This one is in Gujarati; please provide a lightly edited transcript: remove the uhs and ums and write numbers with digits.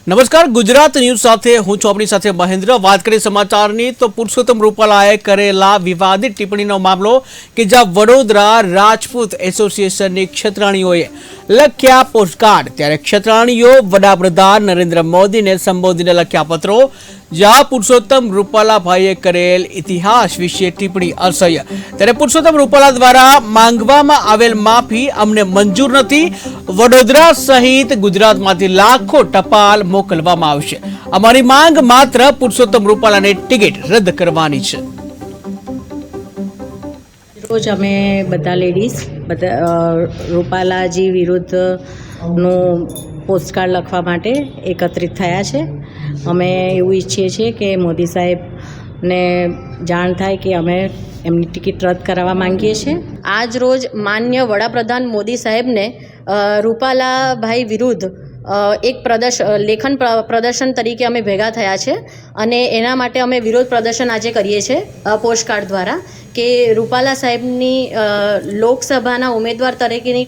નમસ્કાર, ગુજરાત ન્યૂઝ સાથે હું છું આપણી સાથે મહેન્દ્ર। વાત કરીએ સમાચારની તો પુરુષોત્તમ રૂપાલાએ કરેલા વિવાદિત ટિપ્પણીનો મામલો કે જ્યાં વડોદરા રાજપૂત એસોસિએશનની ક્ષત્રાણીઓએ લખ્યા પોસ્ટકાર્ડ, ત્યારે ક્ષત્રાણીઓ વડાપ્રધાન નરેન્દ્ર મોદીને સંબોધીને લખ્યા પત્રો, જ્યાં પુરુષોત્તમ રૂપાલાભાઈએ કરેલ ઇતિહાસ વિશે ટિપ્પણી અસહ્ય। ત્યારે પુરુષોત્તમ રૂપાલા દ્વારા માંગવામાં આવેલ માફી અમને મંજૂર નથી। વડોદરા સહિત ગુજરાતમાંથી લાખો ટપાલ મોકલવામાં આવશે। અમારી માંગ માત્ર પુરુષોત્તમ રૂપાલાને ટિકિટ રદ કરવાની છે। રોજ અમે બધા લેડીઝ રૂપાલાજી વિરુદ્ધનું પોસ્ટકાર્ડ લખવા માટે એકત્રિત થયા છે। અમે એવું ઈચ્છીએ છીએ કે મોદી સાહેબને જાણ થાય કે અમે એમની ટિકિટ રદ કરાવવા માંગીએ છીએ। આજ રોજ માન્ય વડાપ્રધાન મોદી સાહેબને રૂપાલાભાઈ વિરુદ્ધ એક લેખન પ્રદર્શન તરીકે અમે ભેગા થયા છે અને એના માટે અમે વિરોધ પ્રદર્શન આજે કરીએ છીએ પોસ્ટકાર્ડ દ્વારા કે રૂપાલા સાહેબની લોકસભાના ઉમેદવાર તરીકેની